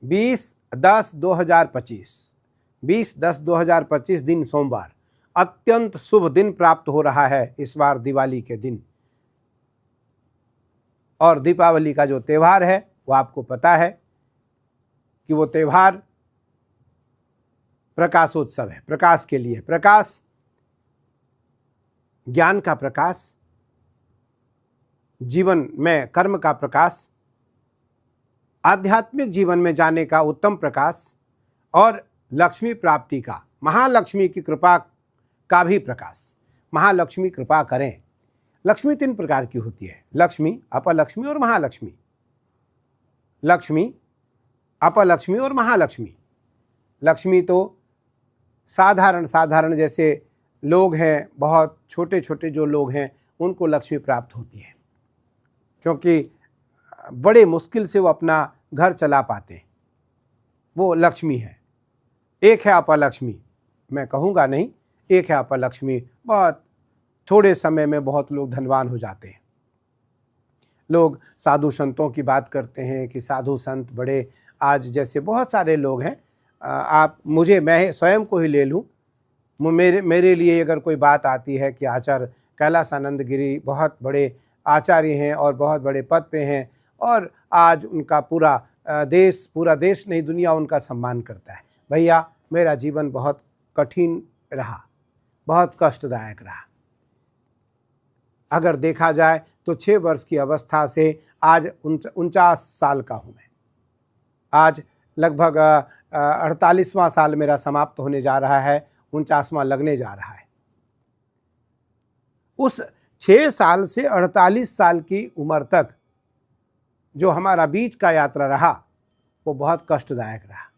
20/10/2025, 20/10/2025 दिन सोमवार अत्यंत शुभ दिन प्राप्त हो रहा है इस बार दिवाली के दिन। और दीपावली का जो त्यौहार है वो आपको पता है कि वो त्यौहार प्रकाशोत्सव है, प्रकाश के लिए, प्रकाश, ज्ञान का प्रकाश, जीवन में कर्म का प्रकाश, आध्यात्मिक जीवन में जाने का उत्तम प्रकाश और लक्ष्मी प्राप्ति का, महालक्ष्मी की कृपा का भी प्रकाश। महालक्ष्मी कृपा करें। लक्ष्मी 3 प्रकार की होती है, लक्ष्मी, अपलक्ष्मी और महालक्ष्मी। लक्ष्मी, अपलक्ष्मी और महालक्ष्मी। लक्ष्मी तो साधारण जैसे लोग हैं, बहुत छोटे छोटे जो लोग हैं उनको लक्ष्मी प्राप्त होती है, क्योंकि बड़े मुश्किल से वो अपना घर चला पाते हैं, वो लक्ष्मी है। एक है अपलक्ष्मी, मैं कहूँगा नहीं, एक है अपलक्ष्मी, बहुत थोड़े समय में बहुत लोग धनवान हो जाते हैं। लोग साधु संतों की बात करते हैं कि साधु संत बड़े, आज जैसे बहुत सारे लोग हैं, मैं स्वयं को ही ले लूँ, मेरे लिए अगर कोई बात आती है कि आचार्य कैलासानंद गिरी बहुत बड़े आचार्य हैं और बहुत बड़े पद पे हैं और आज उनका पूरा देश नहीं दुनिया उनका सम्मान करता है। भैया, मेरा जीवन बहुत कठिन रहा, बहुत कष्टदायक रहा। अगर देखा जाए तो 6 वर्ष की अवस्था से आज 49 साल का हूँ मैं। आज लगभग 48वां साल मेरा समाप्त होने जा रहा है, 49वां लगने जा रहा है। उस 6 साल से 48 साल की उम्र तक जो हमारा बीच का यात्रा रहा वो बहुत कष्टदायक रहा,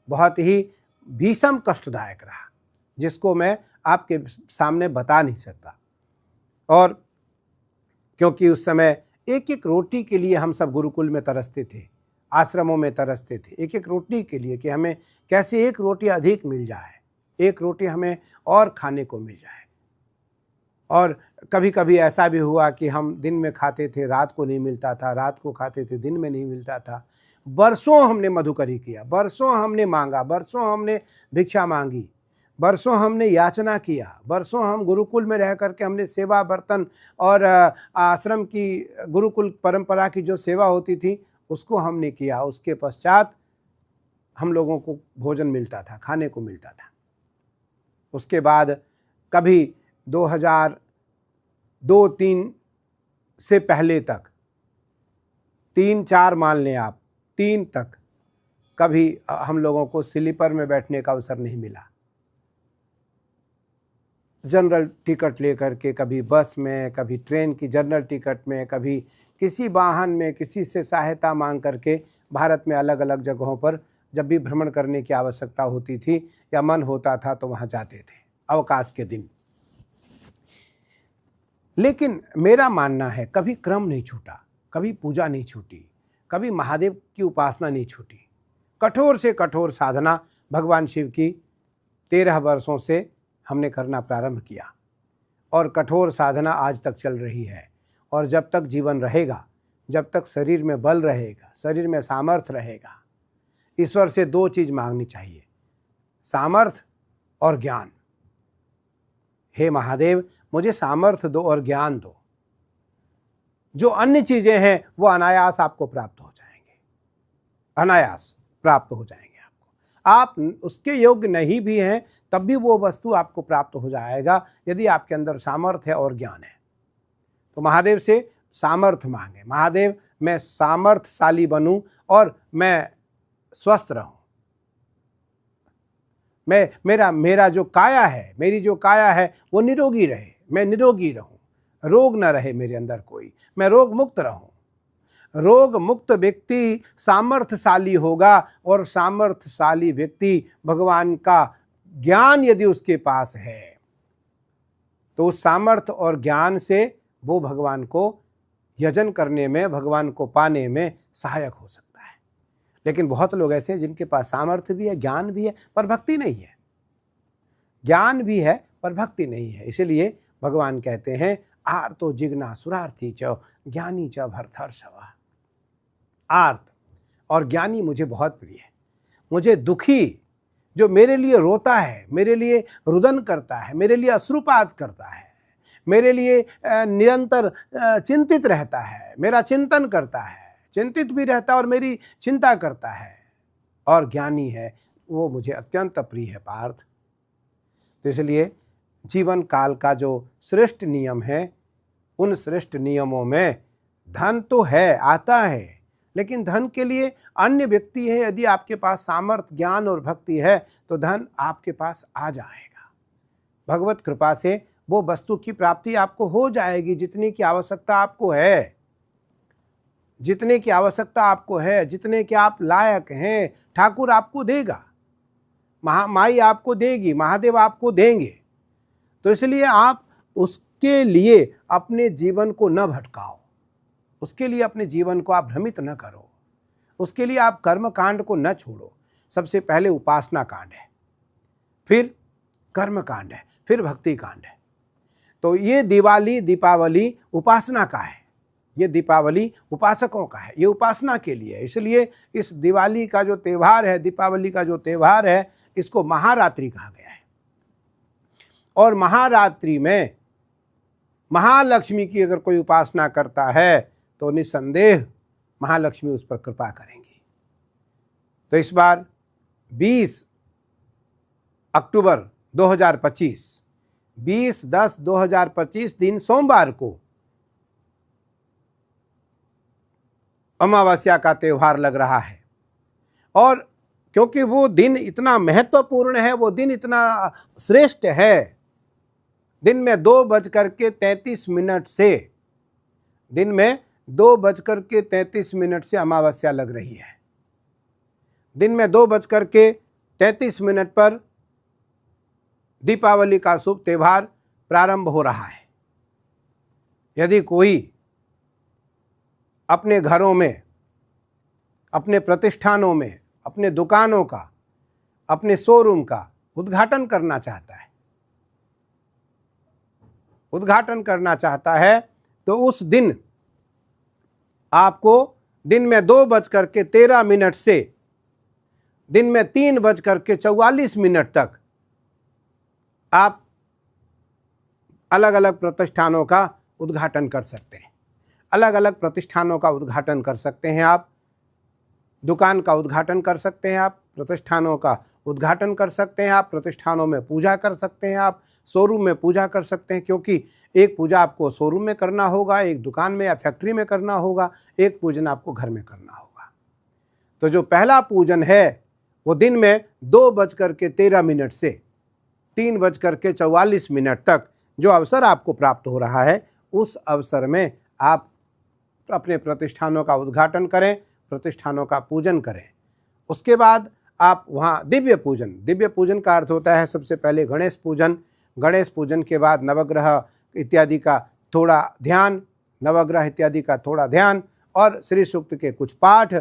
बहुत ही भीषण कष्टदायक रहा, जिसको मैं आपके सामने बता नहीं सकता। और क्योंकि उस समय एक एक रोटी के लिए हम सब गुरुकुल में तरसते थे, आश्रमों में तरसते थे, एक एक रोटी के लिए कि हमें कैसे एक रोटी अधिक मिल जाए, एक रोटी हमें और खाने को मिल जाए। और कभी कभी ऐसा भी हुआ कि हम दिन में खाते थे, रात को नहीं मिलता था, रात को खाते थे, दिन में नहीं मिलता था। बरसों हमने मधुकरी किया, बरसों हमने मांगा, बरसों हमने भिक्षा मांगी, बरसों हमने याचना किया, बरसों हम गुरुकुल में रह करके हमने सेवा बर्तन और आश्रम की गुरुकुल परंपरा की जो सेवा होती थी उसको हमने किया। उसके पश्चात हम लोगों को भोजन मिलता था, खाने को मिलता था। उसके बाद कभी 2002-3 से पहले तक, 3-4 मान लें आप, 3 तक कभी हम लोगों को स्लीपर में बैठने का अवसर नहीं मिला। जनरल टिकट लेकर के, कभी बस में, कभी ट्रेन की जनरल टिकट में, कभी किसी वाहन में किसी से सहायता मांग करके भारत में अलग अलग जगहों पर जब भी भ्रमण करने की आवश्यकता होती थी या मन होता था तो वहाँ जाते थे अवकाश के दिन। लेकिन मेरा मानना है कभी क्रम नहीं छूटा, कभी पूजा नहीं छूटी, कभी महादेव की उपासना नहीं छूटी। कठोर से कठोर साधना भगवान शिव की 13 वर्षों से हमने करना प्रारंभ किया और कठोर साधना आज तक चल रही है। और जब तक जीवन रहेगा, जब तक शरीर में बल रहेगा, शरीर में सामर्थ्य रहेगा, ईश्वर से 2 चीज़ मांगनी चाहिए, सामर्थ्य और ज्ञान। हे महादेव, मुझे सामर्थ्य दो और ज्ञान दो। जो अन्य चीज़ें हैं वो अनायास आपको प्राप्त हो जाएंगे, अनायास प्राप्त हो जाएंगे आपको। आप उसके योग्य नहीं भी हैं तब भी वो वस्तु आपको प्राप्त हो जाएगा यदि आपके अंदर सामर्थ्य है और ज्ञान है। तो महादेव से सामर्थ्य मांगे, महादेव मैं सामर्थ्यशाली बनूं और मैं स्वस्थ रहूं, मेरा जो काया है, मेरी जो काया है वो निरोगी रहे, मैं निरोगी रहूं, रोग न रहे मेरे अंदर कोई, मैं रोग मुक्त रहूं। रोग मुक्त व्यक्ति सामर्थ्यशाली होगा और सामर्थ्यशाली व्यक्ति भगवान का ज्ञान यदि उसके पास है तो उस सामर्थ्य और ज्ञान से वो भगवान को यजन करने में, भगवान को पाने में सहायक हो सकता है। लेकिन बहुत लोग ऐसे हैं जिनके पास सामर्थ्य भी है, ज्ञान भी है, पर भक्ति नहीं है। ज्ञान भी है पर भक्ति नहीं है। इसलिए भगवान कहते हैं आर्तो जिज्ञासुरार्थी च ज्ञानी च भरतर्षभ। आर्त और ज्ञानी मुझे बहुत प्रिय है। मुझे दुखी, जो मेरे लिए रोता है, मेरे लिए रुदन करता है, मेरे लिए अश्रुपात करता है, मेरे लिए निरंतर चिंतित रहता है, मेरा चिंतन करता है, चिंतित भी रहता है और मेरी चिंता करता है, और ज्ञानी है, वो मुझे अत्यंत प्रिय है पार्थ। तो इसलिए जीवन काल का जो श्रेष्ठ नियम है, उन श्रेष्ठ नियमों में धन तो है, आता है, लेकिन धन के लिए अन्य व्यक्ति है। यदि आपके पास सामर्थ्य, ज्ञान और भक्ति है तो धन आपके पास आ जाएगा। भगवत कृपा से वो वस्तु की प्राप्ति आपको हो जाएगी जितने की आवश्यकता आपको है, जितने की आवश्यकता आपको है, जितने के आप लायक हैं, ठाकुर आपको देगा, माई आपको देगी, महादेव आपको देंगे। तो इसलिए आप उसके लिए अपने जीवन को न भटकाओ, उसके लिए अपने जीवन को आप भ्रमित न करो, उसके लिए आप कर्म कांड को न छोड़ो। सबसे पहले उपासना कांड है, फिर कर्म कांड है, फिर भक्ति कांड है। तो ये दीपावली उपासना का है, ये दीपावली उपासकों का है, ये उपासना के लिए है। इसलिए इस दिवाली का जो त्यौहार है, दीपावली का जो त्यौहार है, इसको महारात्रि कहा गया है। और महारात्रि में महालक्ष्मी की अगर कोई उपासना करता है तो निसंदेह महालक्ष्मी उस पर कृपा करेंगी। तो इस बार 20 अक्टूबर 2025, 20/10/2025 दिन सोमवार को अमावस्या का त्यौहार लग रहा है। और क्योंकि वो दिन इतना महत्वपूर्ण है, वो दिन इतना श्रेष्ठ है, दिन में 2:33 से, दिन में 2:33 से अमावस्या लग रही है। दिन में 2:33 पर दीपावली का शुभ त्यौहार प्रारंभ हो रहा है। यदि कोई अपने घरों में, अपने प्रतिष्ठानों में, अपने दुकानों का, अपने शोरूम का उद्घाटन करना चाहता है, तो उस दिन आपको दिन में 2:13 से दिन में 3:44 तक आप अलग अलग प्रतिष्ठानों का उद्घाटन कर सकते हैं। अलग अलग प्रतिष्ठानों का उद्घाटन कर सकते हैं आप, दुकान का उद्घाटन कर सकते हैं आप, प्रतिष्ठानों का उद्घाटन कर सकते हैं आप, प्रतिष्ठानों में पूजा कर सकते हैं आप, शोरूम में पूजा कर सकते हैं। क्योंकि एक पूजा आपको शोरूम में करना होगा, एक दुकान में या फैक्ट्री में करना होगा, एक पूजन आपको घर में करना होगा। तो जो पहला पूजन है वो दिन में 2:13 से 3:44 तक जो अवसर आपको प्राप्त हो रहा है, उस अवसर में आप अपने प्रतिष्ठानों का उद्घाटन करें, प्रतिष्ठानों का पूजन करें। उसके बाद आप वहाँ दिव्य पूजन का अर्थ होता है सबसे पहले गणेश पूजन, गणेश पूजन के बाद नवग्रह इत्यादि का थोड़ा ध्यान, और श्री सूक्त के कुछ पाठ।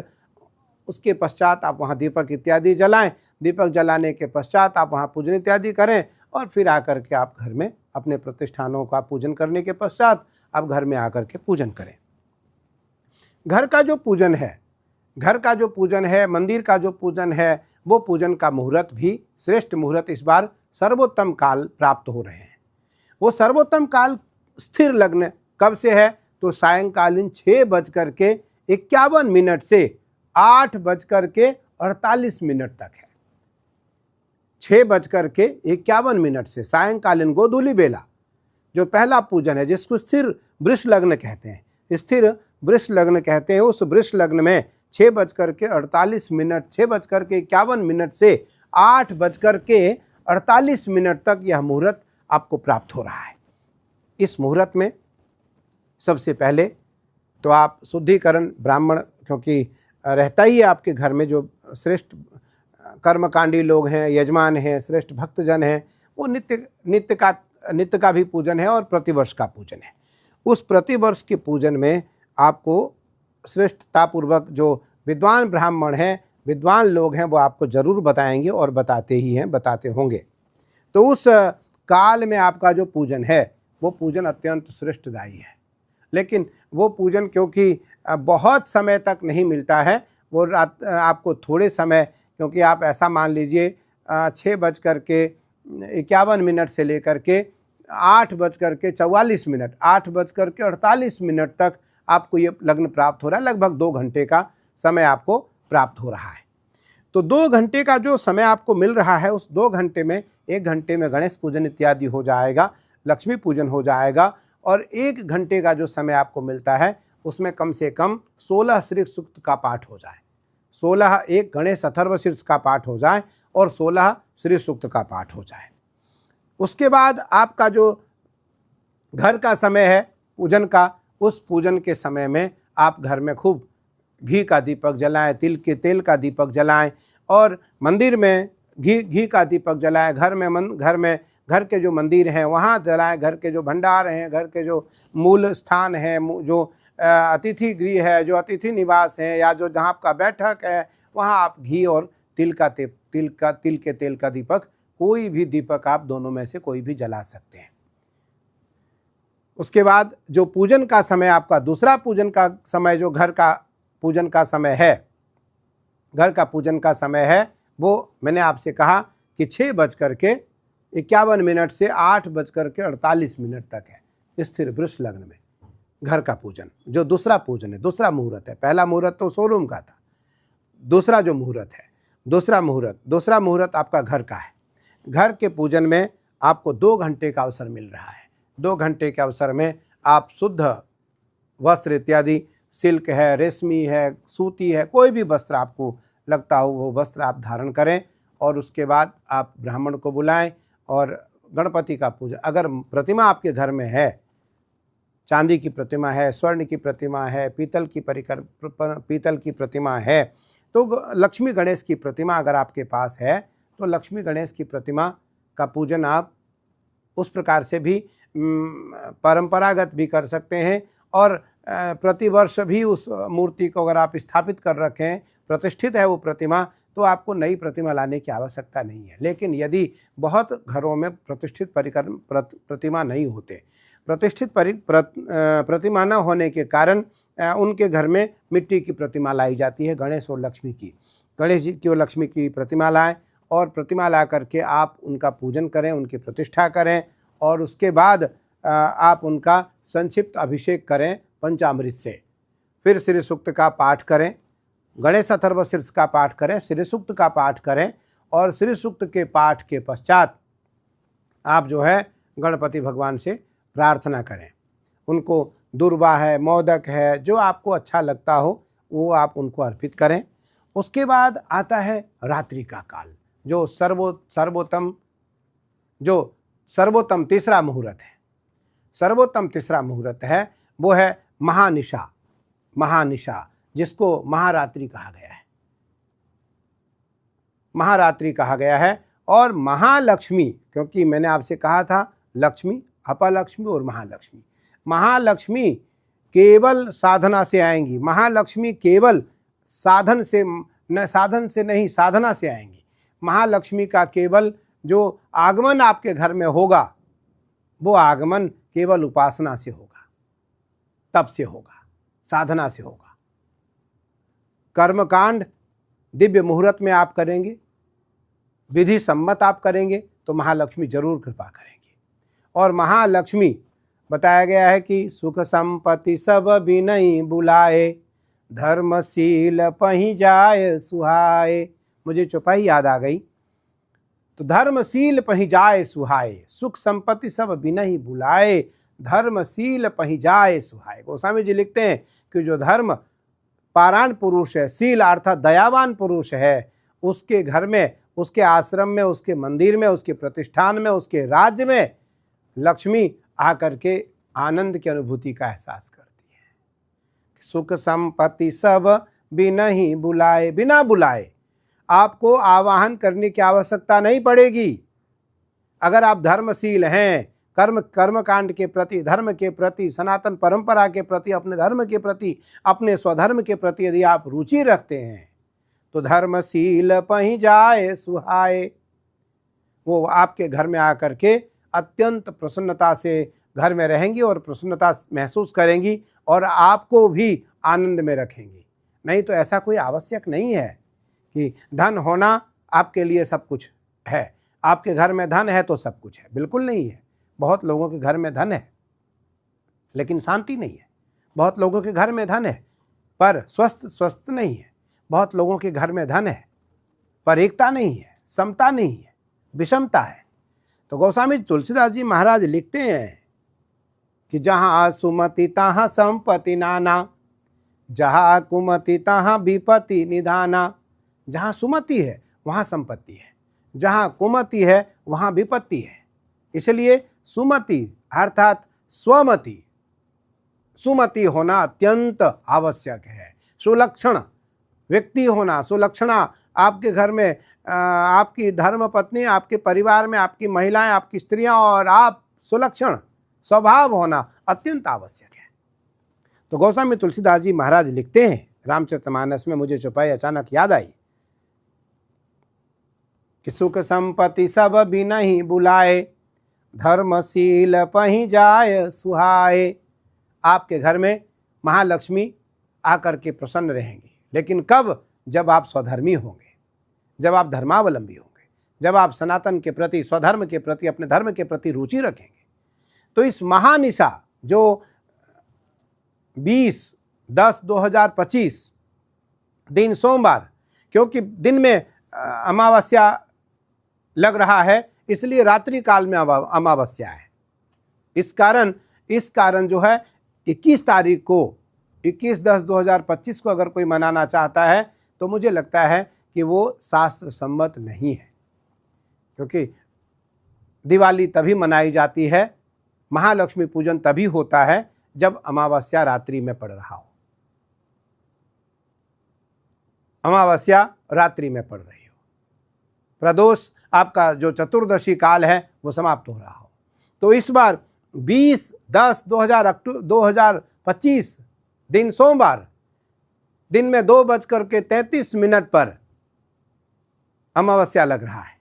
उसके पश्चात आप वहाँ दीपक इत्यादि जलाएं, दीपक जलाने के पश्चात आप वहाँ पूजन इत्यादि करें, और फिर आकर के आप घर में अपने प्रतिष्ठानों का पूजन करने के पश्चात आप घर में आकर के पूजन करें। घर का जो पूजन है, मंदिर का जो पूजन है, वो पूजन का मुहूर्त भी श्रेष्ठ मुहूर्त इस बार सर्वोत्तम काल प्राप्त हो रहे हैं। वो सर्वोत्तम काल स्थिर लग्न कब से है? तो सायंकालीन 6:51 से 8:48 तक है। 6:51 से सायंकालीन गोधूली बेला जो पहला पूजन है, जिसको स्थिर वृष लग्न कहते हैं, उस वृष लग्न में 6:48, 6:51 से 8:48 तक यह मुहूर्त आपको प्राप्त हो रहा है। इस मुहूर्त में सबसे पहले तो आप शुद्धिकरण, ब्राह्मण क्योंकि रहता ही है आपके घर में, जो श्रेष्ठ कर्मकांडी लोग हैं, यजमान हैं, श्रेष्ठ भक्तजन हैं, वो नित्य का भी पूजन है और प्रतिवर्ष का पूजन है। उस प्रतिवर्ष के पूजन में आपको श्रेष्ठतापूर्वक जो विद्वान ब्राह्मण हैं, विद्वान लोग हैं, वो आपको जरूर बताएंगे और बताते ही हैं, बताते होंगे। तो उस काल में आपका जो पूजन है वो पूजन अत्यंत श्रेष्ठदायी है। लेकिन वो पूजन क्योंकि बहुत समय तक नहीं मिलता है, वो रात आपको थोड़े समय, क्योंकि आप ऐसा मान लीजिए 6:51 से लेकर के 8:44, 8:48 तक आपको ये लग्न प्राप्त हो रहा है। लगभग 2 घंटे का समय आपको प्राप्त हो रहा है। तो 2 घंटे का जो समय आपको मिल रहा है, उस 2 घंटे में 1 घंटे में गणेश पूजन इत्यादि हो जाएगा, लक्ष्मी पूजन हो जाएगा, और 1 घंटे का जो समय आपको मिलता है उसमें कम से कम 16 श्री सूक्त का पाठ हो जाए, 16 एक गणेश अथर्वशीर्ष का पाठ हो जाए और 16 श्री सूक्त का पाठ हो जाए। उसके बाद आपका जो घर का समय है पूजन का, उस पूजन के समय में आप घर में खूब घी का दीपक जलाएं, तिल के तेल का दीपक जलाएं, और मंदिर में घी का दीपक जलाएं। घर के जो मंदिर हैं वहाँ जलाएं, घर के जो भंडार हैं, घर के जो मूल स्थान है, जो अतिथि गृह है, जो अतिथि निवास है, या जो जहाँ आपका बैठक है, वहाँ आप घी और तिल के तेल का दीपक, कोई भी दीपक आप दोनों में से कोई भी जला सकते हैं। उसके बाद जो पूजन का समय, आपका दूसरा पूजन का समय, जो घर का पूजन का समय है, वो मैंने आपसे कि 6:51 से 8:48 तक है, स्थिर वृष लग्न में घर का पूजन। जो दूसरा पूजन है, दूसरा मुहूर्त है, पहला मुहूर्त तो शोरूम का था, दूसरा जो मुहूर्त है, दूसरा मुहूर्त आपका घर का है। घर के पूजन में आपको 2 घंटे का अवसर मिल रहा है। 2 घंटे के अवसर में आप शुद्ध वस्त्र इत्यादि, सिल्क है, रेशमी है, सूती है, कोई भी वस्त्र आपको लगता हो वो वस्त्र आप धारण करें, और उसके बाद आप ब्राह्मण को बुलाएं और गणपति का पूजन। अगर प्रतिमा आपके घर में है, चांदी की प्रतिमा है, स्वर्ण की प्रतिमा है, पीतल की प्रतिमा है, तो लक्ष्मी गणेश की प्रतिमा अगर आपके पास है, तो लक्ष्मी गणेश की प्रतिमा का पूजन आप उस प्रकार से भी परंपरागत भी कर सकते हैं, और प्रतिवर्ष भी उस मूर्ति को अगर आप स्थापित कर रखें, प्रतिष्ठित है वो प्रतिमा, तो आपको नई प्रतिमा लाने की आवश्यकता नहीं है। लेकिन यदि बहुत घरों में प्रतिष्ठित प्रतिमा नहीं होते, प्रतिष्ठित प्रतिमा न होने के कारण उनके घर में मिट्टी की प्रतिमा लाई जाती है, गणेश और लक्ष्मी की। गणेश जी की और लक्ष्मी की प्रतिमा लाएं, और प्रतिमा ला करके आप उनका पूजन करें, उनकी प्रतिष्ठा करें, और उसके बाद आप उनका संक्षिप्त अभिषेक करें पंचामृत से। फिर श्री सूक्त का पाठ करें, गणेश अथर्वशीर्ष का पाठ करें, श्री सूक्त का पाठ करें, और श्री सूक्त के पाठ के पश्चात आप जो है गणपति भगवान से प्रार्थना करें। उनको दूर्वा है, मोदक है, जो आपको अच्छा लगता हो वो आप उनको अर्पित करें। उसके बाद आता है रात्रि का काल, जो सर्वोत्तम तीसरा मुहूर्त है। सर्वोत्तम तीसरा मुहूर्त है वो है महानिशा, जिसको महारात्रि कहा गया है। और महालक्ष्मी, क्योंकि मैंने आपसे कहा था लक्ष्मी, अपलक्ष्मी और महालक्ष्मी केवल साधना से आएंगी। महालक्ष्मी केवल साधना से आएंगी। महालक्ष्मी का केवल जो आगमन आपके घर में होगा, वो आगमन केवल उपासना से होगा, तप से होगा, साधना से होगा। कर्मकांड दिव्य मुहूर्त में आप करेंगे, विधि सम्मत आप करेंगे, तो महालक्ष्मी जरूर कृपा करेंगे। और महालक्ष्मी बताया गया है कि सुख संपत्ति सब बिनई बुलाए, धर्मशील पही जाए सुहाए। मुझे चौपाई याद आ गई। तो धर्मशील पही जाए सुहाए, सुख संपत्ति सब बिनई बुलाए, धर्मशील पही जाए सुहाए। गोस्वामी जी लिखते हैं कि जो धर्म पारायण पुरुष है, शील अर्थात दयावान पुरुष है, उसके घर में, उसके आश्रम में, उसके मंदिर में, उसके प्रतिष्ठान में, उसके राज्य में लक्ष्मी आकर के आनंद की अनुभूति का एहसास करती है। सुख संपत्ति सब बिनहि बुलाए, बिना बुलाए आपको आवाहन करने की आवश्यकता नहीं पड़ेगी। अगर आप धर्मशील हैं, कर्मकांड के प्रति, धर्म के प्रति, सनातन परंपरा के प्रति, अपने धर्म के प्रति, अपने स्वधर्म के प्रति यदि आप रुचि रखते हैं, तो धर्मशील पही जाए सुहाए, वो आपके घर में आकर के अत्यंत प्रसन्नता से घर में रहेंगी और प्रसन्नता महसूस करेंगी और आपको भी आनंद में रखेंगी। नहीं तो ऐसा कोई आवश्यक नहीं है कि धन होना आपके लिए सब कुछ है। आपके घर में धन है तो सब कुछ है, बिल्कुल नहीं है। बहुत लोगों के घर में धन है लेकिन शांति नहीं है। बहुत लोगों के घर में धन है पर स्वस्थ नहीं है। बहुत लोगों के घर में धन है पर एकता नहीं है, समता नहीं है, विषमता है। तो गोस्वामी तुलसीदास जी महाराज लिखते हैं कि जहाँ सुमति तहाँ संपत्ति नाना, जहाँ कुमति तहाँ विपत्ति निधाना। जहाँ सुमति है वहाँ संपत्ति है, जहाँ कुमति है वहाँ विपत्ति है। इसलिए सुमति अर्थात स्वमति, सुमति होना अत्यंत आवश्यक है। सुलक्षण व्यक्ति होना, सुलक्षणा आपके घर में आपकी धर्म पत्नी, आपके परिवार में आपकी महिलाएं, आपकी स्त्रियां और आप सुलक्षण स्वभाव होना अत्यंत आवश्यक है। तो गोस्वामी तुलसीदास जी महाराज लिखते हैं रामचरितमानस में, मुझे चौपाई अचानक याद आई कि सुख संपत्ति सब बिनहि बुलाए, धर्मशील पहि जाय सुहाए। आपके घर में महालक्ष्मी आकर के प्रसन्न रहेंगी, लेकिन कब? जब आप स्वधर्मी होंगे, जब आप धर्मावलंबी होंगे, जब आप सनातन के प्रति, स्वधर्म के प्रति, अपने धर्म के प्रति रुचि रखेंगे। तो इस महानिशा जो 20/10/2025 दिन सोमवार, क्योंकि दिन में अमावस्या लग रहा है इसलिए रात्रि काल में अमावस्या है। इस कारण जो है 21 तारीख को, 21/10/2025 को अगर कोई मनाना चाहता है तो मुझे लगता है कि वो शास्त्र सम्मत नहीं है, क्योंकि दिवाली तभी मनाई जाती है, महालक्ष्मी पूजन तभी होता है जब अमावस्या रात्रि में पड़ रहा हो, अमावस्या रात्रि में पड़ रही हो, प्रदोष आपका जो चतुर्दशी काल है वो समाप्त हो रहा हो। तो इस बार 20/10/2025 दिन सोमवार दिन में 2:33 पर अमावस्या लग रहा है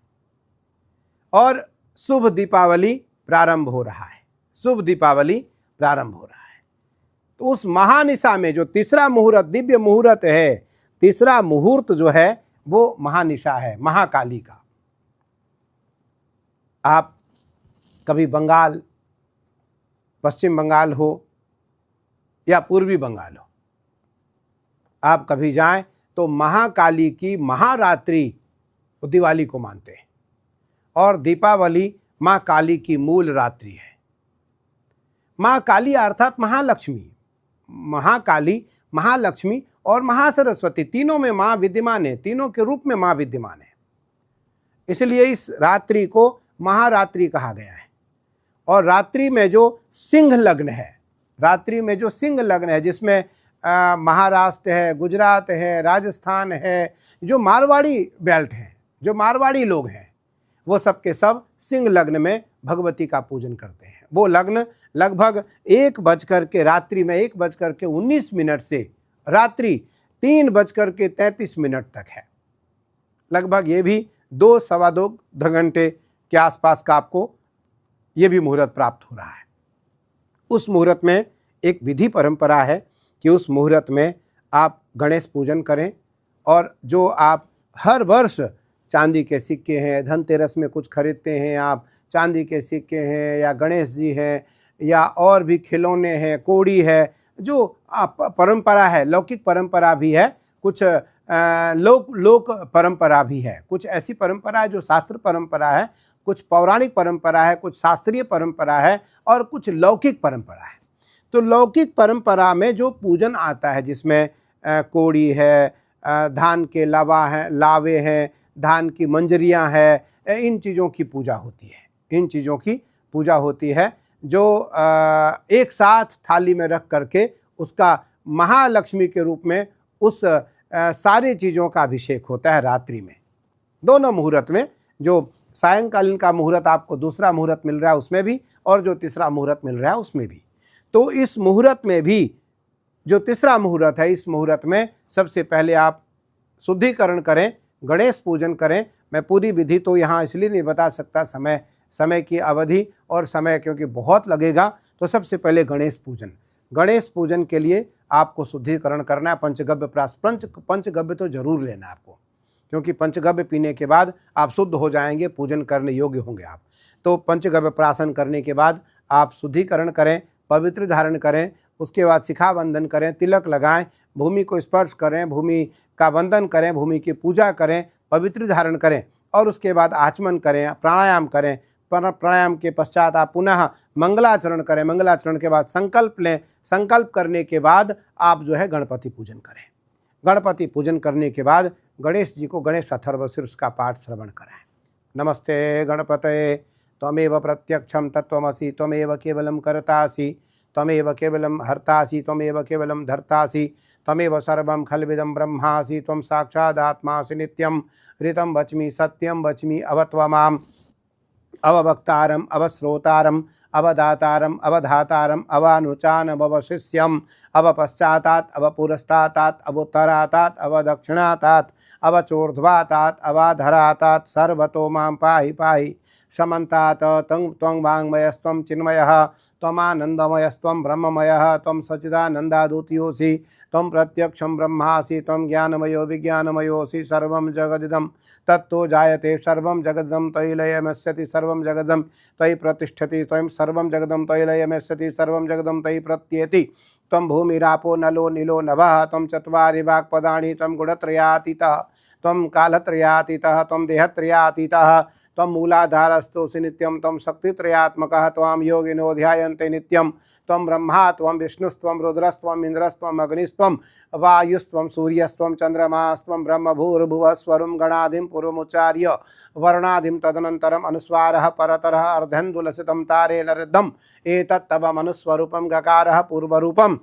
और शुभ दीपावली प्रारंभ हो रहा है, शुभ दीपावली प्रारंभ हो रहा है। तो उस महानिशा में जो तीसरा मुहूर्त, दिव्य मुहूर्त है, तीसरा मुहूर्त जो है वो महानिशा है, महाकाली का। आप कभी बंगाल, पश्चिम बंगाल हो या पूर्वी बंगाल हो, आप कभी जाएं तो महाकाली की महारात्रि दिवाली को मानते हैं और दीपावली माँ काली की मूल रात्रि है। माँ काली अर्थात महालक्ष्मी, महाकाली, महालक्ष्मी और महासरस्वती, तीनों में माँ विद्यमान है, तीनों के रूप में माँ विद्यमान है। इसलिए इस रात्रि को महारात्रि कहा गया है। और रात्रि में जो सिंह लग्न है, रात्रि में जो सिंह लग्न है, जिसमें महाराष्ट्र है, गुजरात है, राजस्थान है, जो मारवाड़ी बेल्ट है, जो मारवाड़ी लोग हैं, वो सब के सब सिंह लग्न में भगवती का पूजन करते हैं। वो लग्न लगभग 1 रात्रि में 1:19 से रात्रि 3:33 तक है। लगभग ये भी 2-2.25 घंटे के आसपास का आपको ये भी मुहूर्त प्राप्त हो रहा है। उस मुहूर्त में एक विधि परंपरा है कि उस मुहूर्त में आप गणेश पूजन करें और जो आप हर वर्ष चांदी के सिक्के हैं, धनतेरस में कुछ खरीदते हैं आप, चांदी के सिक्के हैं या गणेश जी हैं या और भी खिलौने हैं, कोड़ी है, जो परंपरा है, लौकिक परंपरा भी है, कुछ लोक परंपरा भी है, कुछ ऐसी परंपरा है जो शास्त्र परंपरा है, कुछ पौराणिक परंपरा है, कुछ शास्त्रीय परंपरा है और कुछ लौकिक परंपरा है। तो लौकिक परंपरा में जो पूजन आता है, जिसमें कोड़ी है, धान के लावे हैं, धान की मंजरियां हैं, इन चीज़ों की पूजा होती है, इन चीज़ों की पूजा होती है, जो एक साथ थाली में रख करके उसका महालक्ष्मी के रूप में उस सारी चीज़ों का अभिषेक होता है रात्रि में। दोनों मुहूर्त में, जो सायंकालीन का मुहूर्त आपको दूसरा मुहूर्त मिल रहा है उसमें भी, और जो तीसरा मुहूर्त मिल रहा है उसमें भी। तो इस मुहूर्त में भी जो तीसरा मुहूर्त है, इस मुहूर्त में सबसे पहले आप शुद्धिकरण करें, गणेश पूजन करें। मैं पूरी विधि तो यहाँ इसलिए नहीं बता सकता, समय की अवधि और समय क्योंकि बहुत लगेगा। तो सबसे पहले गणेश पूजन के लिए आपको शुद्धिकरण करना है। पंचगव्य प्राश पंचगव्य तो जरूर लेना है आपको, क्योंकि पंचगव्य पीने के बाद आप शुद्ध हो जाएंगे, पूजन करने योग्य होंगे आप। तो पंचगव्य प्राशन करने के बाद आप शुद्धिकरण करें, पवित्र धारण करें, उसके बाद शिखा बंधन करें, तिलक लगाएं, भूमि को स्पर्श करें, भूमि का वंदन करें, भूमि की पूजा करें, पवित्र धारण करें और उसके बाद आचमन करें, प्राणायाम करें। प्राणायाम के पश्चात आप पुनः मंगलाचरण करें। मंगलाचरण के बाद संकल्प लें। संकल्प करने के बाद आप जो है गणपति पूजन करें। गणपति पूजन करने के बाद गणेश जी को गणेश अथर्वशीर्ष का पाठ श्रवण कराएं। नमस्ते गणपतये त्वमेव प्रत्यक्षं तत्त्वमसि त्वमेव केवलं कर्तासि त्वमेव केवलं हर्तासि त्वमेव केवलं धर्तासि त्वमेव सर्वं खल्विदं ब्रह्मासि त्वं साक्षादात्मासि नित्यं ऋतं वच्मि सत्यं वच्मि अवत्वमाम् अववक्तारम् अवश्रोतारम् अवदातारम् अवधातारम् अवानुचान् अवशिष्यम् अवपश्चातात् अवपुरस्तातात् अवोत्तरातात् अवदक्षिणातात् अवचोर्ध्वातात् अवाधरातात् सर्वतो मां पाहि पाहि समन्तात् त्वं वाङ्मयस्त्वं चिन्मयः त्वमानन्दमयस्त्वं ब्रह्ममयः त्वं सच्चिदानन्दाद्वितीयोऽसि त्वं प्रत्यक्षं ब्रह्मासि त्वं ज्ञानमयो विज्ञानमयोऽसि सर्वं जगदिदं तत्तो जायते सर्वं जगदं त्वयि लयमस्यति सर्वं जगदं त्वयि प्रतिष्ठति त्वं सर्वं जगदं त्वयि लयमस्यति सर्वं जगदं त्वयि प्रत्येति त्वं भूमिरापो नलो नीलो नभः त्वं चत्वारि वाक्पदानि त्वं गुणत्रयातीतः त्वं कालत्रयातीतः त्वं देहत्रयातीतः त्वं मूलाधारस्तोऽसि नित्यं त्वं शक्तित्रयात्मकः त्वां योगिनो ध्यायन्ते नित्यं त्वं ब्रह्मा त्वं विष्णुस्त्वं रुद्रस्त्वं इन्द्रस्त्वं अग्निस्त्वं वायुस्त्वं सूर्यस्त्वं चन्द्रमास्त्वं ब्रह्मभूर्भुवः स्वरं गणादिं पूर्वमुच्चार्य वर्णादिं तदनन्तरम् अनुस्वारः परतरः अर्धेन्दुलसितं तारेलरिद्धम् एतत्तवमनुस्वरूपं गकारः पूर्वरूपम्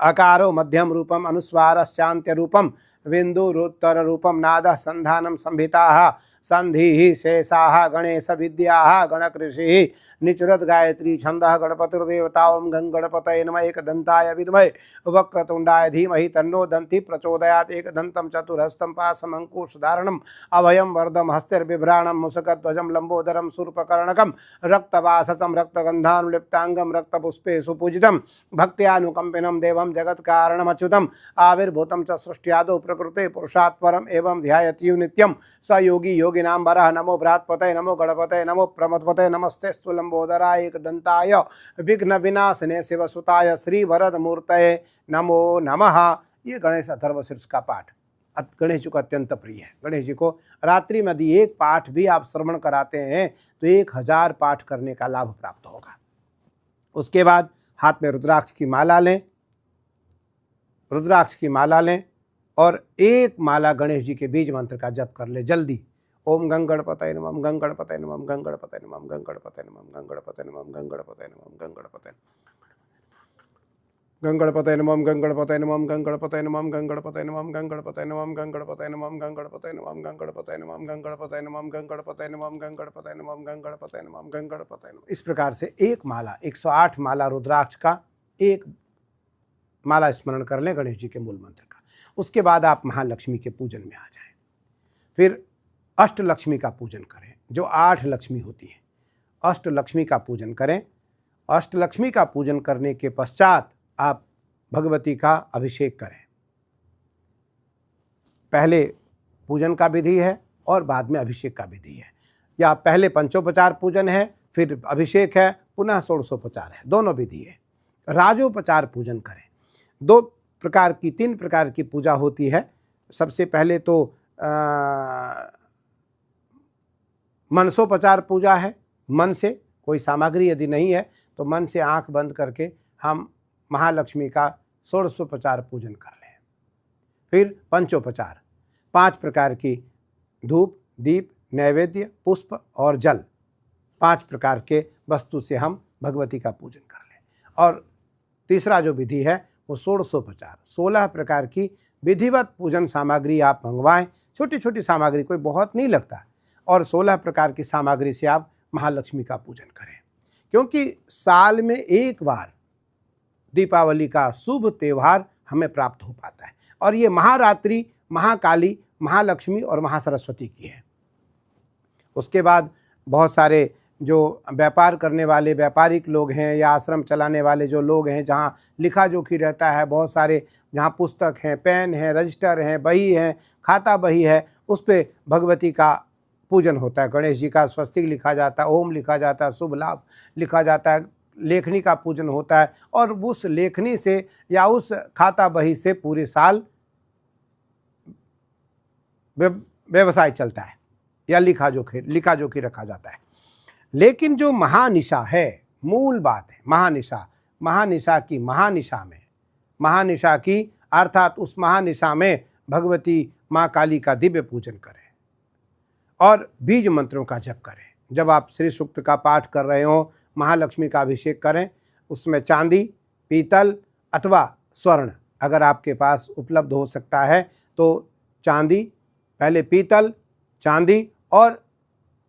अकारो मध्यम रूपम अनुस्वारश्चान्त्यरूपम बिन्दुरुत्तररूपम नादः संधानं संहिताः संधि शेषाः गणेश विद्याः गणकृषि निचुरत गायत्री छंदः गणपतिर्देवता ओं गं गणपतये नमः एकदन्ताय विद्महे वक्रतुण्डाय धीमहि तन्नो दन्ति प्रचोदयात् एकदन्तं चतुर्हस्तं पाशमङ्कुशधारणम् अभयं वरदं हस्तिर्बिभ्राणं मुसकध्वजं लम्बोदरं शूर्पकर्णकं रक्तवाससं रक्तगन्धानुलिप्ताङ्गं रक्तपुष्पे सुपूजितं भक्त्यानुकम्पिनं देवं जगत्कारणमच्युतम् आविर्भूतं च सृष्ट्यादौ प्रकृते पुरुषात् परम् एवं ध्यायत्यु नित्यं स योगी योगिनां वरः नमो भ्रातपतये नमो गणपतये नमो प्रमथपतये नमस्तेस्तु लंबोदराय एकदन्ताय विघ्न विनाशने शिवसुताय श्री वरद मूर्तये नमो नमः। ये गणेश अथर्वशीर्ष का पाठ गणेश जी को अत्यंत प्रिय है। गणेश जी को रात्रि में यदि एक पाठ भी आप श्रवण कराते हैं तो 1000 पाठ करने का लाभ प्राप्त होगा। उसके बाद हाथ में रुद्राक्ष की माला लें, रुद्राक्ष की माला लें और एक माला गणेश जी के बीज मंत्र का जप कर ले जल्दी। ओम गं गणपतये नमः गं गणपतये नमः गं गणपतये नमः गं गणपतये नमः गं गणपतये नमः गं गणपतये नमः गं गणपतये गं गणपतये नमः गं गणपतये नमः गं गणपतये नमः गं गणपतये नमः गं गणपतये नमः गं गणपतये नमः गं गणपतये नमः गं गणपतये नमः गं गणपतये नमः गं गणपतये नमः गं गणपतये नमः गं गणपतये नमः गं गणपतये नमः। इस प्रकार से एक माला 108 माला रुद्राक्ष का एक माला स्मरण कर लें गणेश जी के मूल मंत्र का। उसके बाद आप महालक्ष्मी के पूजन में आ जाएं। फिर अष्टलक्ष्मी का पूजन करें, जो 8 लक्ष्मी होती है। अष्टलक्ष्मी का पूजन करें। अष्टलक्ष्मी का पूजन करने के पश्चात आप भगवती का अभिषेक करें। पहले पूजन का विधि है और बाद में अभिषेक का विधि है, या पहले पंचोपचार पूजन है फिर अभिषेक है, पुनः षोडशोपचार है, दोनों विधि है। राजोपचार पूजन करें। 3 प्रकार की पूजा होती है। सबसे पहले तो मनसोपचार पूजा है। मन से कोई सामग्री यदि नहीं है तो मन से आंख बंद करके हम महालक्ष्मी का षोडशोपचार पूजन कर लें। फिर पंचोपचार 5 प्रकार की धूप दीप नैवेद्य पुष्प और जल 5 प्रकार के वस्तु से हम भगवती का पूजन कर लें। और तीसरा जो विधि है वो षोडशोपचार 16 प्रकार की विधिवत पूजन सामग्री आप मंगवाएं। छोटी छोटी सामग्री, कोई बहुत नहीं लगता, और 16 प्रकार की सामग्री से आप महालक्ष्मी का पूजन करें। क्योंकि साल में एक बार दीपावली का शुभ त्यौहार हमें प्राप्त हो पाता है, और ये महारात्रि महाकाली महालक्ष्मी और महासरस्वती की है। उसके बाद बहुत सारे जो व्यापार करने वाले व्यापारिक लोग हैं या आश्रम चलाने वाले जो लोग हैं, जहाँ लिखा जोखी रहता है, बहुत सारे जहाँ पुस्तक हैं, पेन हैं, रजिस्टर हैं, बही हैं, खाता बही है, उस पर भगवती का पूजन होता है। गणेश जी का स्वस्तिक लिखा जाता है, ओम लिखा जाता है, शुभ लाभ लिखा जाता है, लेखनी का पूजन होता है और उस लेखनी से या उस खाता बही से पूरे साल व्यवसाय चलता है या लिखा जोखी रखा जाता है। लेकिन जो महानिशा है, मूल बात है महानिशा की अर्थात उस महानिशा में भगवती माँ काली का दिव्य पूजन करें और बीज मंत्रों का जप करें। जब आप श्री सूक्त का पाठ कर रहे हो, महालक्ष्मी का अभिषेक करें। उसमें चांदी, पीतल अथवा स्वर्ण अगर आपके पास उपलब्ध हो सकता है तो चांदी, पहले पीतल, चांदी और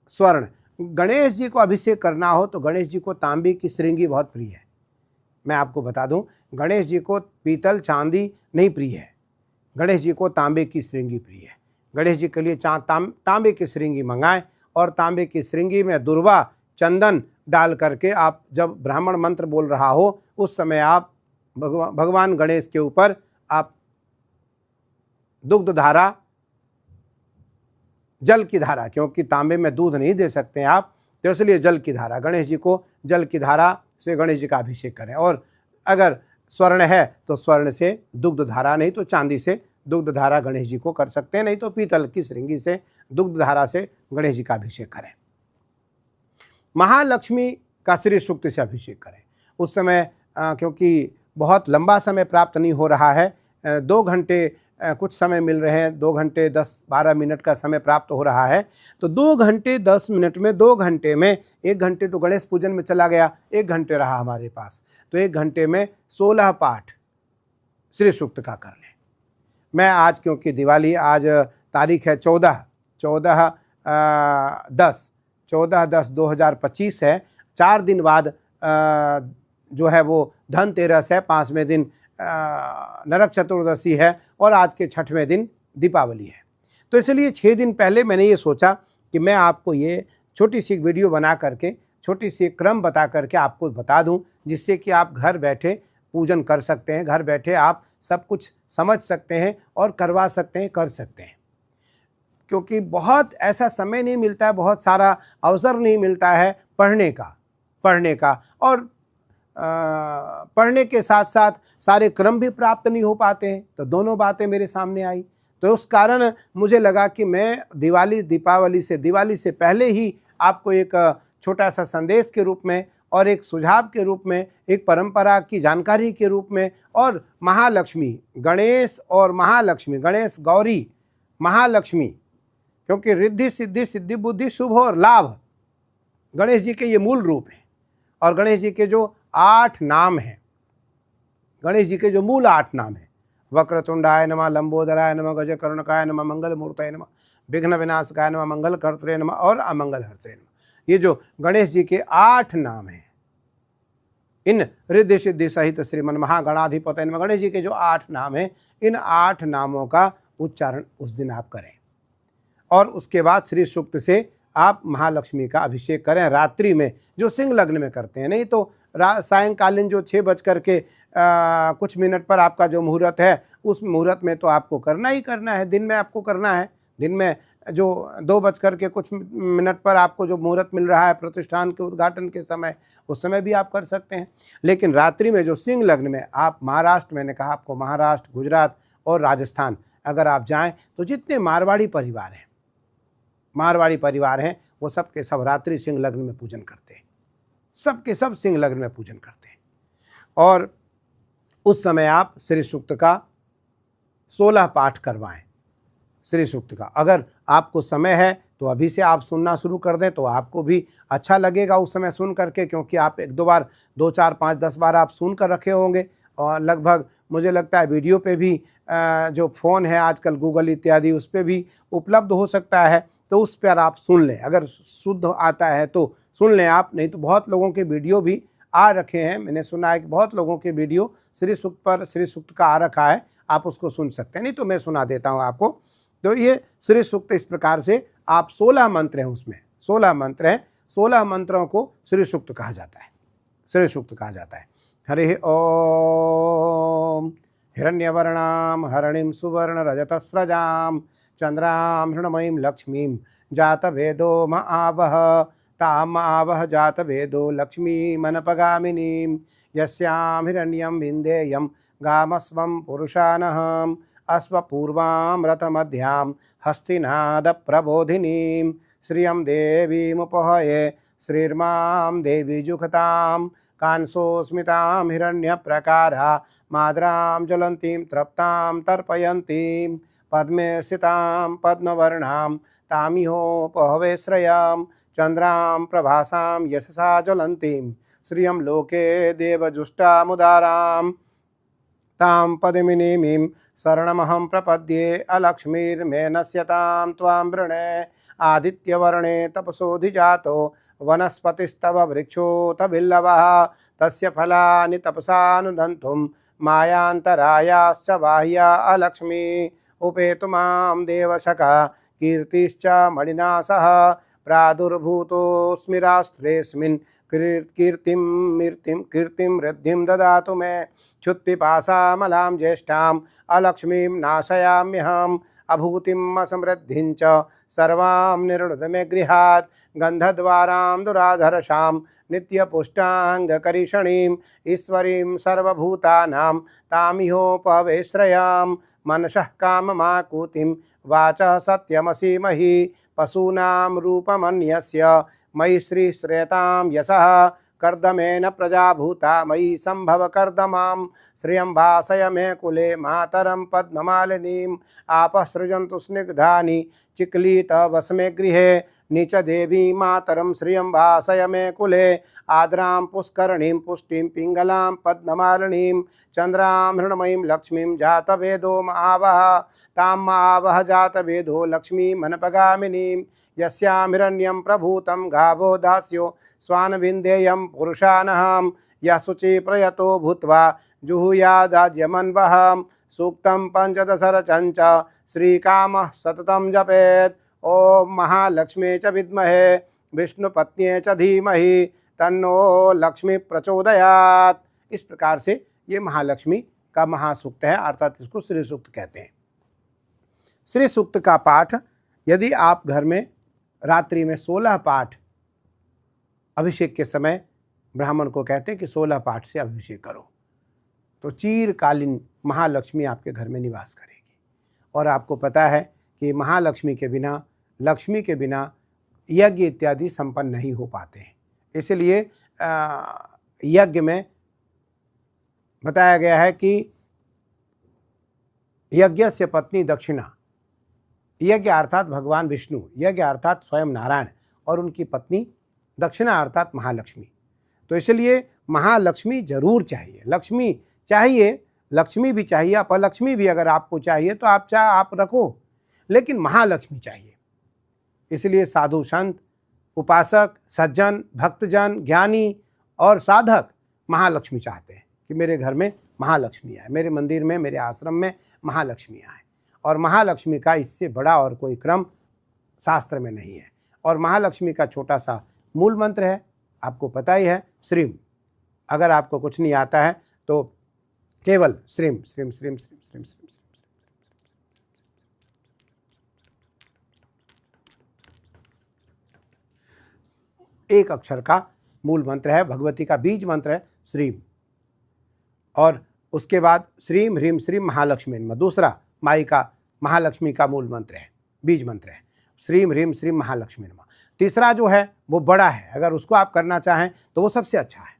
स्वर्ण। गणेश जी को अभिषेक करना हो तो गणेश जी को तांबे की श्रृंगी बहुत प्रिय है। मैं आपको बता दूं, गणेश जी को पीतल चांदी नहीं प्रिय है, गणेश जी को तांबे की श्रृंगी प्रिय है। गणेश जी के लिए तांबे की श्रृंगी मंगाएं और तांबे की श्रृंगी में दुर्वा चंदन डाल करके आप जब ब्राह्मण मंत्र बोल रहा हो उस समय आप भगवान गणेश के ऊपर आप दुग्ध धारा, जल की धारा, क्योंकि तांबे में दूध नहीं दे सकते आप, तो इसलिए जल की धारा, गणेश जी को जल की धारा से गणेश जी का अभिषेक करें। और अगर स्वर्ण है तो स्वर्ण से दुग्ध धारा, नहीं तो चांदी से दुग्ध धारा गणेश जी को कर सकते हैं, नहीं तो पीतल की श्रृंगी से दुग्ध धारा से गणेश जी का अभिषेक करें। महालक्ष्मी का श्री सूक्त से अभिषेक करें। उस समय क्योंकि बहुत लंबा समय प्राप्त नहीं हो रहा है, 2 घंटे कुछ समय मिल रहे हैं, 2 घंटे 10-12 मिनट का समय प्राप्त हो रहा है, तो 2 घंटे 10 मिनट में 2 घंटे में 1 घंटे तो गणेश पूजन में चला गया, 1 घंटे रहा हमारे पास, तो 1 घंटे में 16 पाठ श्री सूक्त का कर लें। मैं आज, क्योंकि दिवाली आज तारीख है 14/10/2025 है, 4 दिन बाद जो है वो धनतेरस है, 5वें दिन नरक चतुर्दशी है और आज के 6वें दिन दीपावली है। तो इसलिए 6 दिन पहले मैंने ये सोचा कि मैं आपको ये छोटी सी वीडियो बना करके, छोटी सी क्रम बता करके आपको बता दूं, जिससे कि आप घर बैठे पूजन कर सकते हैं, घर बैठे आप सब कुछ समझ सकते हैं और करवा सकते हैं, कर सकते हैं। क्योंकि बहुत ऐसा समय नहीं मिलता है, बहुत सारा अवसर नहीं मिलता है पढ़ने का और पढ़ने के साथ साथ सारे क्रम भी प्राप्त नहीं हो पाते हैं। तो दोनों बातें मेरे सामने आई, तो उस कारण मुझे लगा कि मैं दिवाली से पहले ही आपको एक छोटा सा संदेश के रूप में और एक सुझाव के रूप में, एक परंपरा की जानकारी के रूप में, और महालक्ष्मी, गणेश और महालक्ष्मी, गणेश गौरी महालक्ष्मी, क्योंकि रिद्धि सिद्धि सिद्धि बुद्धि शुभ और लाभ गणेश जी के ये मूल रूप हैं। और गणेश जी के जो 8 नाम हैं, गणेश जी के जो मूल 8 नाम हैं, वक्रतुंडाय नमः, लंबोदराय नमः, गजकर्णकाय नमः, मंगलमूर्तये नमः, विघ्न विनाशकाय नमः, मंगलकर्त्रे नमः और अमंगलहर्त्रे नमः, ये जो गणेश जी के 8 नाम हैं, इन रिद्धि सिद्धि सहित श्रीमन महागणाधिपतये नमः, गणेश जी के जो 8 नाम हैं, इन 8 नामों का उच्चारण उस दिन आप करें और उसके बाद श्री सूक्त से आप महालक्ष्मी का अभिषेक करें रात्रि में, जो सिंह लग्न में करते हैं। नहीं तो सायंकालीन जो 6 बज करके कुछ मिनट पर आपका जो मुहूर्त है, उस मुहूर्त में तो आपको करना ही करना है, दिन में आपको करना है। दिन में जो 2 बज करके कुछ मिनट पर आपको जो मुहूर्त मिल रहा है प्रतिष्ठान के उद्घाटन के समय, उस समय भी आप कर सकते हैं। लेकिन रात्रि में जो सिंह लग्न में आप महाराष्ट्र, मैंने कहा आपको महाराष्ट्र, गुजरात और राजस्थान अगर आप जाएँ तो जितने मारवाड़ी परिवार हैं वो सब के सब रात्रि सिंह लग्न में पूजन करते हैं, सब के सब सिंह लग्न में पूजन करते हैं। और उस समय आप श्री सूक्त का 16 पाठ करवाएं। श्री सूक्त का अगर आपको समय है तो अभी से आप सुनना शुरू कर दें तो आपको भी अच्छा लगेगा उस समय सुन करके, क्योंकि आप 1-2 बार, 2, 4, 5, 10 बार आप सुन कर रखे होंगे। और लगभग मुझे लगता है वीडियो पे भी जो फ़ोन है आजकल गूगल इत्यादि, उस पर भी उपलब्ध हो सकता है, तो उस पर आप सुन लें। अगर शुद्ध आता है तो सुन लें आप, नहीं तो बहुत लोगों के वीडियो भी आ रखे हैं। मैंने सुना है कि बहुत लोगों के वीडियो श्री सूक्त पर, श्री सूक्त का आ रखा है, आप उसको सुन सकते हैं। नहीं तो मैं सुना देता हूँ आपको। तो ये श्री सूक्त इस प्रकार से आप 16 मंत्र हैं, उसमें 16 मंत्र हैं, 16 मंत्रों को श्री सूक्त कहा जाता है, श्री सूक्त कहा जाता है। हरि ओम हिरण्यवर्णाम हरणिम सुवर्ण रजतस्रजाम चंद्राम हृणमयीं लक्ष्मीं जातवेदो म आवह ताम आवह जातवेदो लक्ष्मीमनपगामिनीं यस्यां हिरण्यं विन्देयं गामस्वं पुरुषानहम् अश्वपूर्वां रथमध्यां हस्तिनादप्रबोधिनीं श्रियं देवीमुपहये श्रीर्मां देवी जुखतां कांसोस्मितां हिरण्यप्रकारा माद्रां ज्वलन्तीं तृप्तां तर्पयन्तीं पद्मे स्थितां पद्मवर्णां तामिहोपहवे श्रयां चन्द्रां प्रभासां यशसा ज्वलन्तीं श्रियं लोके देवजुष्टामुदारां तां पद्मिनीं शरणमहं प्रपद्ये अलक्ष्मीर्मे नश्यतां त्वां वृणे आदित्यवर्णे तपसोऽधिजातो वनस्पतिस्तव वृक्षोऽथ बिल्लवः तस्य फलानि तपसानुदन्तुं मायान्तरायाश्च बाह्या अलक्ष्मी उपेतु मां देवशका कीर्तिश्च मणिना सह प्रादुर्भूतोऽस्मि राष्ट्रेऽस्मिन् कीर्तिं वृद्धिं ददातु मे क्षुत्पिपासामलां ज्येष्ठां अलक्ष्मीं नाशयाम्यहम् अभूतिम् असमृद्धिं च सर्वां निर्णुद मे गृहात् गन्धद्वारां दुराधरशां नित्यपुष्टाङ्गकरीषणीं ईश्वरीं सर्वभूतानां तामिहोपवे श्रयां मनसः काममाकुतिं वाचः सत्यमसीमहि पशूनां रूपमन्यस्य मयि श्रीश्रेतां यशः कर्दमेन प्रजाभूता मयि संभव कर्दमां श्रियं भासय मे कुले मातरं पद्ममालिनीं आपः सृजन्तु स्निग्धानि चिक्लीतवस्मे गृहे नीच देवी मातरं श्रियं भासय मे कुले आद्रां पुष्करणीं पुष्टिं पिङ्गलां पद्ममालिनीं चन्द्रां हृण्मयीं लक्ष्मीं जातवेदो आवह ताम् आवह जातवेदो लक्ष्मीमनपगामिनीं यस्यां हिरण्यं प्रभूतं गावो दास्यो स्वानविन्देयं पुरुषानहं यः शुचि प्रयतो भूत्वा जुहुयादाज्यमन्वहं सूक्तं पञ्चदशरचञ्च श्रीकामः सततं जपेत्। ओम महालक्ष्मी च विद्महे विष्णुपत्न्ये च धीमहि तन्नो लक्ष्मी प्रचोदयात्। इस प्रकार से ये महालक्ष्मी का महासूक्त है, अर्थात इसको श्री सूक्त कहते हैं। श्री सूक्त का पाठ यदि आप घर में रात्रि में 16 पाठ अभिषेक के समय, ब्राह्मण को कहते हैं कि 16 पाठ से अभिषेक करो, तो चिरकालीन महालक्ष्मी आपके घर में निवास करेगी। और आपको पता है कि महालक्ष्मी के बिना, लक्ष्मी के बिना यज्ञ इत्यादि संपन्न नहीं हो पाते हैं। इसलिए यज्ञ में बताया गया है कि यज्ञ से पत्नी दक्षिणा, यज्ञ अर्थात भगवान विष्णु, यज्ञ अर्थात स्वयं नारायण और उनकी पत्नी दक्षिणा अर्थात महालक्ष्मी। तो इसलिए महालक्ष्मी जरूर चाहिए, लक्ष्मी चाहिए, लक्ष्मी भी चाहिए, अपलक्ष्मी भी अगर आपको चाहिए तो आप रखो, लेकिन महालक्ष्मी चाहिए। इसलिए साधु संत, उपासक, सज्जन, भक्तजन, ज्ञानी और साधक महालक्ष्मी चाहते हैं कि मेरे घर में महालक्ष्मी आए, मेरे मंदिर में, मेरे आश्रम में महालक्ष्मी आए। और महालक्ष्मी का इससे बड़ा और कोई क्रम शास्त्र में नहीं है। और महालक्ष्मी का छोटा सा मूल मंत्र है, आपको पता ही है, श्रीम। अगर आपको कुछ नहीं आता है तो केवल श्रीम श्रीम श्रीम श्रीम श्रीम श्रीम एक अक्षर का मूल मंत्र है, भगवती का बीज मंत्र है श्रीम। और उसके बाद श्रीम ह्रीम श्रीम महालक्ष्मी नमः, दूसरा माई का महालक्ष्मी का मूल मंत्र है, बीज मंत्र है श्रीम ह्रीम श्रीम महालक्ष्मी नमः। तीसरा जो है वो बड़ा है, अगर उसको आप करना चाहें तो वो सबसे अच्छा है,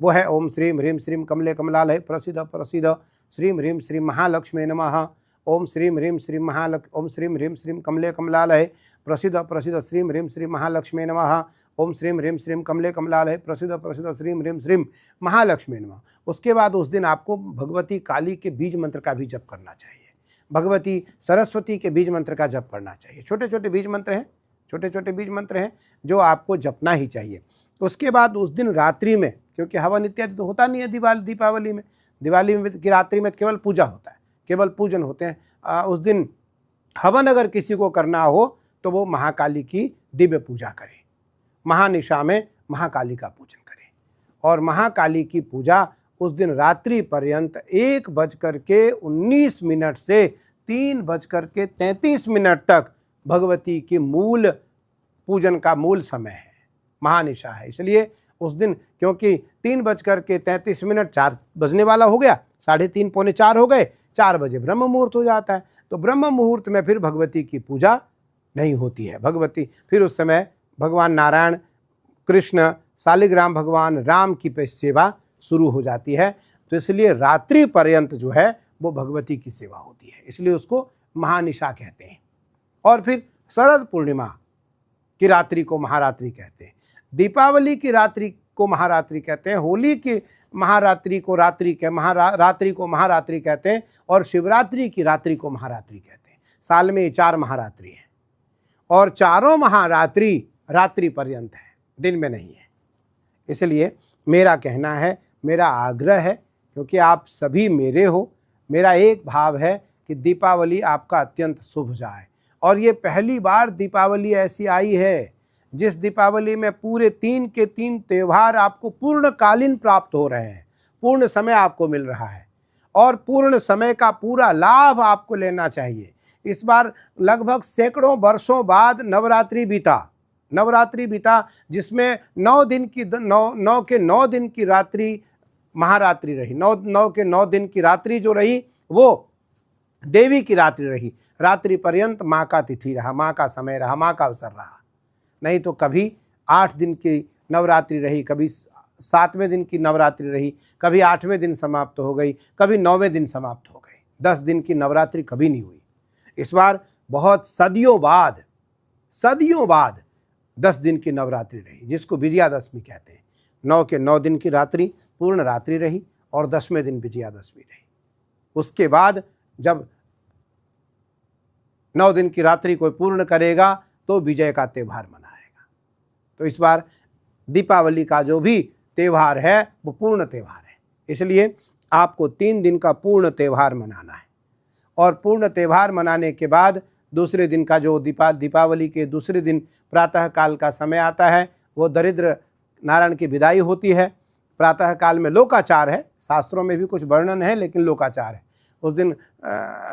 वो है ओम श्रीम ह्रीम श्रीम कमले कमलालय प्रसिद्ध प्रसिद्ध श्रीम ह्रीम श्रीम महालक्ष्मी नमः। ओम श्रीम ह्रीम श्रीम ओम श्रीम ह्रीम श्रीम कमले कमलालय प्रसिद्ध प्रसिद्ध श्रीम ह्रीम श्रीम महालक्ष्मी नमः। ओम श्रीम ह्रीम श्रीम कमले कमलालय प्रसिद्ध प्रसिद्ध श्रीम ह्रीम श्रीम महालक्ष्मी नमः। उसके बाद उस दिन आपको भगवती काली के बीज मंत्र का भी जप करना चाहिए, भगवती सरस्वती के बीज मंत्र का जप करना चाहिए। छोटे छोटे बीज मंत्र हैं, छोटे छोटे बीज मंत्र हैं जो आपको जपना ही चाहिए। उसके बाद उस दिन रात्रि में, क्योंकि हवन इत्यादि तो होता नहीं है दीपावली में, दिवाली में की रात्रि में केवल पूजा होता है, केवल पूजन होते हैं। उस दिन हवन अगर किसी को करना हो तो वो महाकाली की दिव्य पूजा करे, महानिशा में महाकाली का पूजन करें। और महाकाली की पूजा उस दिन रात्रि पर्यंत 1:19 से 3:33 तक भगवती की मूल पूजन का मूल समय है, महानिशा है। इसलिए उस दिन क्योंकि 3:33 4 बजने वाला हो गया, 3:30 पौने 4 हो गए, 4 बजे ब्रह्म मुहूर्त हो जाता है। तो ब्रह्म मुहूर्त में फिर भगवती की पूजा नहीं होती है। भगवती फिर उस समय भगवान नारायण, कृष्ण, शालिग्राम भगवान राम की सेवा शुरू हो जाती है। तो इसलिए रात्रि पर्यंत जो है वो भगवती की सेवा होती है, इसलिए उसको महानिशा कहते हैं। और फिर शरद पूर्णिमा की रात्रि को महारात्रि कहते हैं, दीपावली की रात्रि को महारात्रि कहते हैं, होली की महारात्रि को रात्रि को महारात्रि कहते हैं, और शिवरात्रि की रात्रि को महारात्रि कहते हैं। साल में 4 महारात्रि हैं और चारों महारात्रि रात्रि पर्यंत है, दिन में नहीं है। इसलिए मेरा कहना है, मेरा आग्रह है, क्योंकि आप सभी मेरे हो, मेरा एक भाव है कि दीपावली आपका अत्यंत शुभ जाए। और ये पहली बार दीपावली ऐसी आई है जिस दीपावली में पूरे 3 के 3 त्यौहार आपको पूर्णकालीन प्राप्त हो रहे हैं, पूर्ण समय आपको मिल रहा है और पूर्ण समय का पूरा लाभ आपको लेना चाहिए। इस बार लगभग सैकड़ों वर्षों बाद नवरात्रि बीता, जिसमें 9 दिन की 9 दिन की रात्रि महारात्रि रही। 9 के 9 दिन की रात्रि जो रही वो देवी की रात्रि रही। रात्रि पर्यंत माँ का तिथि रहा, माँ का समय रहा, माँ का अवसर रहा। नहीं तो कभी 8 दिन की नवरात्रि रही, कभी 7वें दिन की नवरात्रि रही, कभी 8वें दिन समाप्त हो गई, कभी 9वें दिन समाप्त हो गई। 10 दिन की नवरात्रि कभी नहीं हुई। इस बार बहुत सदियों बाद 10 दिन की नवरात्रि रही, जिसको विजयादशमी कहते हैं। 9 के 9 दिन की रात्रि पूर्ण रात्रि रही और 10वें दिन विजयादशमी रही। उसके बाद जब 9 दिन की रात्रि को पूर्ण करेगा तो विजय का त्यौहार मनाएगा। तो इस बार दीपावली का जो भी त्यौहार है वो पूर्ण त्यौहार है, इसलिए आपको 3 दिन का पूर्ण त्यौहार मनाना है। और पूर्ण त्यौहार मनाने के बाद दूसरे दिन का जो दीपावली के दूसरे दिन प्रातः काल का समय आता है, वो दरिद्र नारायण की विदाई होती है। प्रातः काल में लोकाचार है, शास्त्रों में भी कुछ वर्णन है, लेकिन लोकाचार है। उस दिन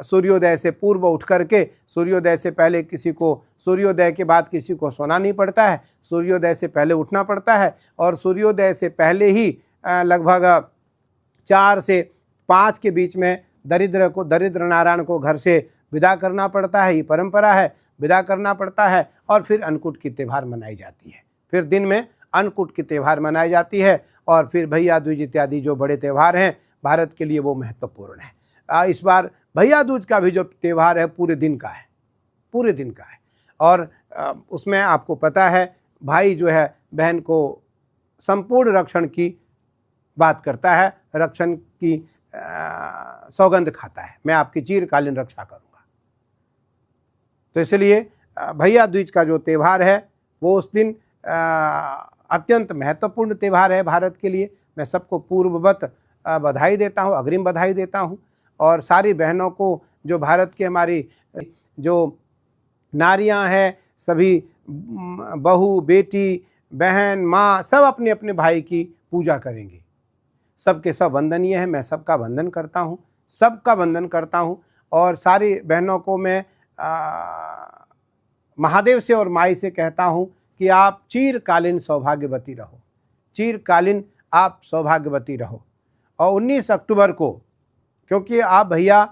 सूर्योदय से पूर्व उठ करके, सूर्योदय से पहले किसी को, सूर्योदय के बाद किसी को सोना नहीं पड़ता है, सूर्योदय से पहले उठना पड़ता है। और सूर्योदय से पहले ही लगभग 4 से 5 के बीच में दरिद्र नारायण को घर से विदा करना पड़ता है। ये परंपरा है, विदा करना पड़ता है। और फिर अन्नकूट की त्यौहार मनाई जाती है। फिर दिन में अन्नकूट की त्यौहार मनाई जाती है। और फिर भैया दूज इत्यादि जो बड़े त्यौहार हैं भारत के लिए, वो महत्वपूर्ण है। इस बार भैया दूज का भी जो त्यौहार है पूरे दिन का है। और उसमें आपको पता है, भाई जो है बहन को संपूर्ण रक्षण की बात करता है, रक्षण की सौगंध खाता है, मैं आपकी चिरकालीन रक्षा करूंगा। तो इसलिए भैया दूज का जो त्यौहार है वो उस दिन अत्यंत महत्वपूर्ण त्यौहार है भारत के लिए। मैं सबको पूर्ववत बधाई देता हूँ, अग्रिम बधाई देता हूँ। और सारी बहनों को, जो भारत की हमारी जो नारियां हैं, सभी बहू, बेटी, बहन, माँ, सब अपने अपने भाई की पूजा करेंगे। सबके सब वंदनीय है, मैं सबका वंदन करता हूँ। और सारी बहनों को मैं महादेव से और माई से कहता हूँ कि आप चिरकालीन सौभाग्यवती रहो। और 19 अक्टूबर को, क्योंकि आप भैया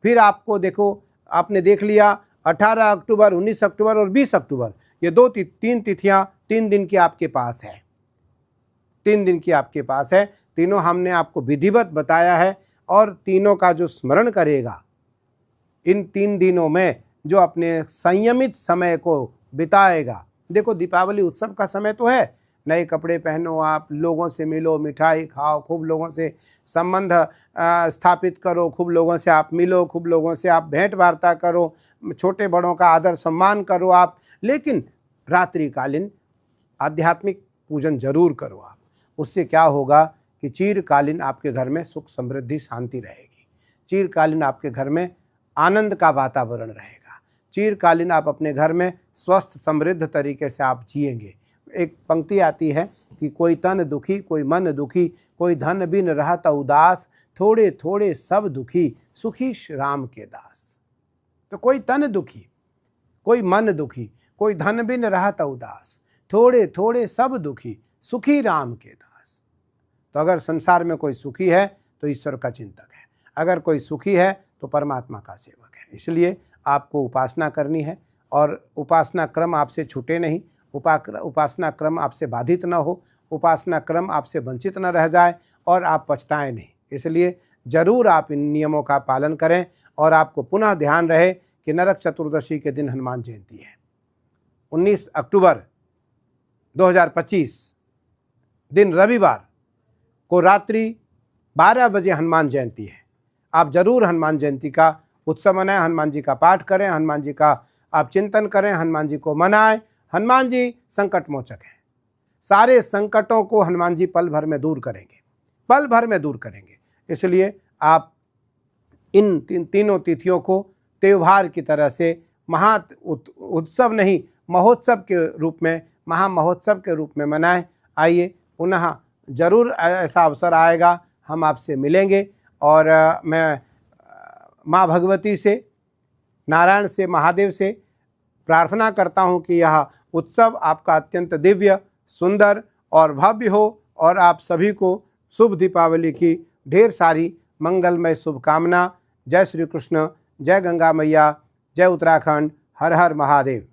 फिर आपको देखो, आपने देख लिया 18 अक्टूबर, 19 अक्टूबर और 20 अक्टूबर, ये 3 तिथियां 3 दिन की आपके पास है। तीनों हमने आपको विधिवत बताया है। और तीनों का जो स्मरण करेगा इन 3 दिनों में, जो अपने संयमित समय को बिताएगा। देखो, दीपावली उत्सव का समय तो है, नए कपड़े पहनो, आप लोगों से मिलो, मिठाई खाओ, खूब लोगों से संबंध स्थापित करो, खूब लोगों से आप मिलो, खूब लोगों से आप भेंट वार्ता करो, छोटे बड़ों का आदर सम्मान करो आप। लेकिन रात्रिकालीन आध्यात्मिक पूजन जरूर करो आप। उससे क्या होगा कि चिरकालीन आपके घर में सुख समृद्धि शांति रहेगी, चिरकालीन आपके घर में आनंद का वातावरण रहेगा, चिरकालीन आप अपने घर में स्वस्थ समृद्ध तरीके से आप जिएंगे। एक पंक्ति आती है कि कोई तन दुखी, कोई मन दुखी, कोई धन बिन रहत उदास, थोड़े थोड़े सब दुखी, सुखी राम के दास। तो कोई तन दुखी, कोई मन दुखी, कोई धन बिन रहत उदास, थोड़े थोड़े सब दुखी, सुखी राम के दास। तो अगर संसार में कोई सुखी है तो ईश्वर का चिंतक है, अगर कोई सुखी है तो परमात्मा का सेवक है। इसलिए आपको उपासना करनी है और उपासना क्रम आपसे छूटे नहीं, उपासना क्रम आपसे बाधित न हो, उपासना क्रम आपसे वंचित न रह जाए और आप पछताएं नहीं। इसलिए ज़रूर आप इन नियमों का पालन करें। और आपको पुनः ध्यान रहे कि नरक चतुर्दशी के दिन हनुमान जयंती है। 19 अक्टूबर 2025 दिन रविवार को रात्रि 12 बजे हनुमान जयंती है। आप जरूर हनुमान जयंती का उत्सव मनाएं, हनुमान जी का पाठ करें, हनुमान जी का आप चिंतन करें, हनुमान जी को मनाएं। हनुमान जी संकट मोचक हैं, सारे संकटों को हनुमान जी पल भर में दूर करेंगे, पल भर में दूर करेंगे। इसलिए आप इन तीनों तिथियों को त्योहार की तरह से उत्सव नहीं, महोत्सव के रूप में, महामहोत्सव के रूप में मनाएं। आइए पुनः जरूर ऐसा अवसर आएगा, हम आपसे मिलेंगे। और मैं माँ भगवती से, नारायण से, महादेव से प्रार्थना करता हूँ कि यह उत्सव आपका अत्यंत दिव्य, सुंदर और भव्य हो और आप सभी को शुभ दीपावली की ढेर सारी मंगलमय शुभकामना। जय श्री कृष्ण, जय गंगा मैया, जय उत्तराखंड, हर हर महादेव।